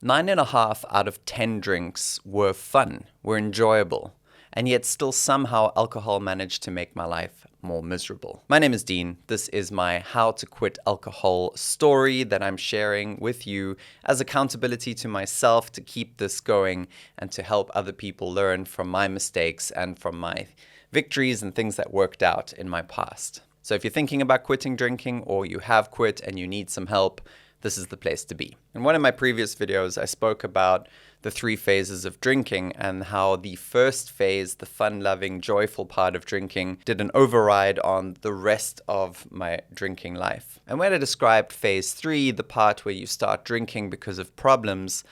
9.5 out of 10 drinks were fun, were enjoyable, and yet still somehow alcohol managed to make my life more miserable. My name is Dean. This is my How to Quit Alcohol story that I'm sharing with you as accountability to myself to keep this going and to help other people learn from my mistakes and from my victories and things that worked out in my past. So if you're thinking about quitting drinking or you have quit and you need some help, this is the place to be. In one of my previous videos, I spoke about the 3 phases of drinking and how the first phase, the fun-loving, joyful part of drinking, did an override on the rest of my drinking life. And when I described phase 3, the part where you start drinking because of problems,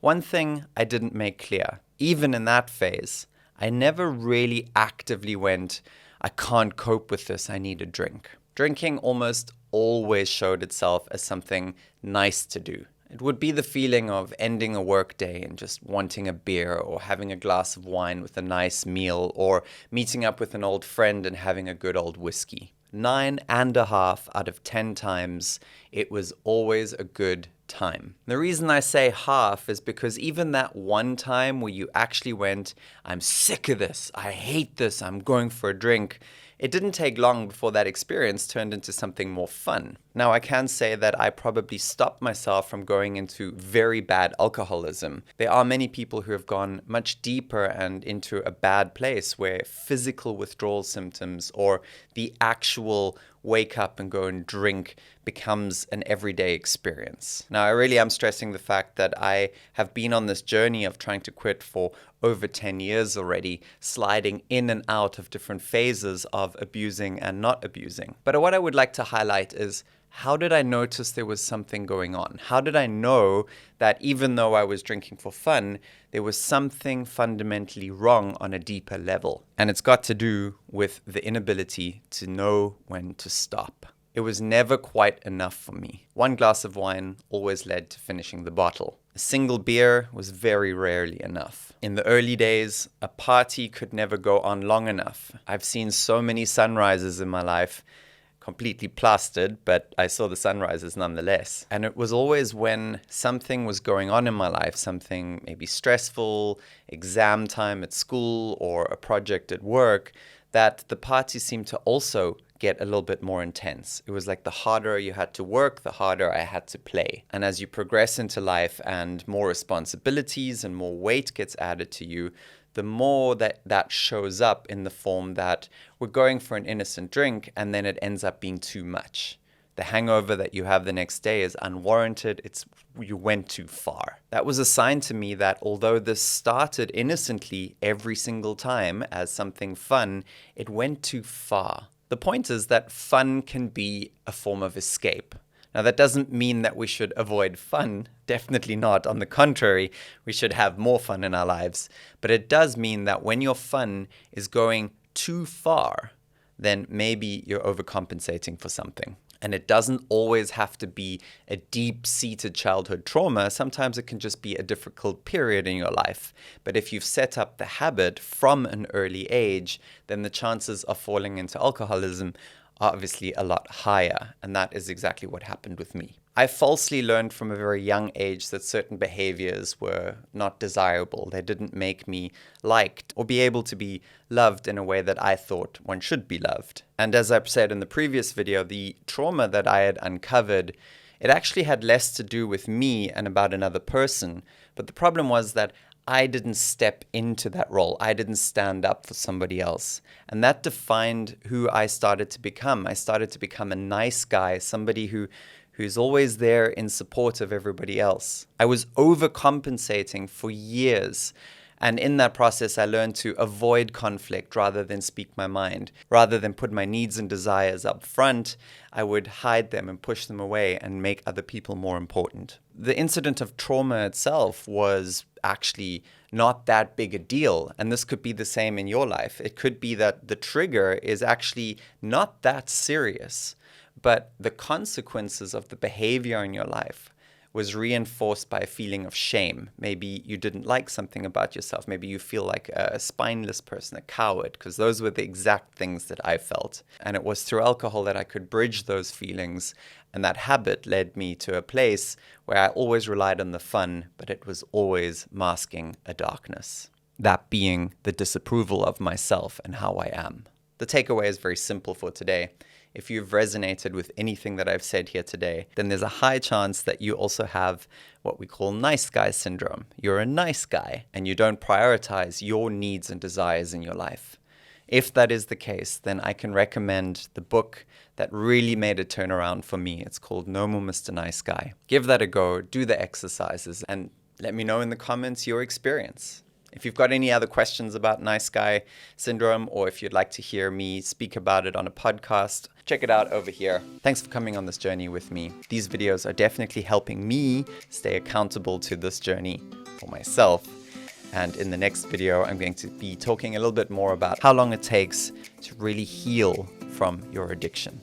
one thing I didn't make clear, even in that phase, I never really actively went, I can't cope with this, I need a drink. Drinking almost always showed itself as something nice to do. It would be the feeling of ending a work day and just wanting a beer, or having a glass of wine with a nice meal, or meeting up with an old friend and having a good old whiskey. 9.5 out of 10 times, it was always a good time. The reason I say half is because even that one time where you actually went, I'm sick of this, I hate this, I'm going for a drink, it didn't take long before that experience turned into something more fun. Now, I can say that I probably stopped myself from going into very bad alcoholism. There are many people who have gone much deeper and into a bad place where physical withdrawal symptoms or the actual wake up and go and drink becomes an everyday experience. Now, I really am stressing the fact that I have been on this journey of trying to quit for over 10 years already, sliding in and out of different phases of abusing and not abusing. But what I would like to highlight is, how did I notice there was something going on? How did I know that even though I was drinking for fun, there was something fundamentally wrong on a deeper level? And it's got to do with the inability to know when to stop. It was never quite enough for me. One glass of wine always led to finishing the bottle. A single beer was very rarely enough. In the early days, a party could never go on long enough. I've seen so many sunrises in my life, completely plastered, but I saw the sunrises nonetheless. And it was always when something was going on in my life, something maybe stressful, exam time at school or a project at work, that the party seemed to also get a little bit more intense. It was like the harder you had to work, the harder I had to play. And as you progress into life and more responsibilities and more weight gets added to you, the more that shows up in the form that we're going for an innocent drink and then it ends up being too much. The hangover that you have the next day is unwarranted. You went too far. That was a sign to me that although this started innocently every single time as something fun, it went too far. The point is that fun can be a form of escape. Now, that doesn't mean that we should avoid fun. Definitely not. On the contrary, we should have more fun in our lives. But it does mean that when your fun is going too far, then maybe you're overcompensating for something. And it doesn't always have to be a deep-seated childhood trauma. Sometimes it can just be a difficult period in your life. But if you've set up the habit from an early age, then the chances of falling into alcoholism are obviously a lot higher. And that is exactly what happened with me. I falsely learned from a very young age that certain behaviors were not desirable. They didn't make me liked or be able to be loved in a way that I thought one should be loved. And as I've said in the previous video, the trauma that I had uncovered, it actually had less to do with me and about another person. But the problem was that I didn't step into that role. I didn't stand up for somebody else. And that defined who I started to become. I started to become a nice guy, somebody who's always there in support of everybody else. I was overcompensating for years. And in that process, I learned to avoid conflict rather than speak my mind. Rather than put my needs and desires up front, I would hide them and push them away and make other people more important. The incident of trauma itself was actually not that big a deal. And this could be the same in your life. It could be that the trigger is actually not that serious, but the consequences of the behavior in your life was reinforced by a feeling of shame. Maybe you didn't like something about yourself. Maybe you feel like a spineless person, a coward, because those were the exact things that I felt. And it was through alcohol that I could bridge those feelings. And that habit led me to a place where I always relied on the fun, but it was always masking a darkness. That being the disapproval of myself and how I am. The takeaway is very simple for today. If you've resonated with anything that I've said here today, then there's a high chance that you also have what we call nice guy syndrome. You're a nice guy and you don't prioritize your needs and desires in your life. If that is the case, then I can recommend the book that really made a turnaround for me. It's called No More Mr. Nice Guy. Give that a go, do the exercises, and let me know in the comments your experience. If you've got any other questions about nice guy syndrome, or if you'd like to hear me speak about it on a podcast, check it out over here. Thanks for coming on this journey with me. These videos are definitely helping me stay accountable to this journey for myself. And in the next video, I'm going to be talking a little bit more about how long it takes to really heal from your addiction.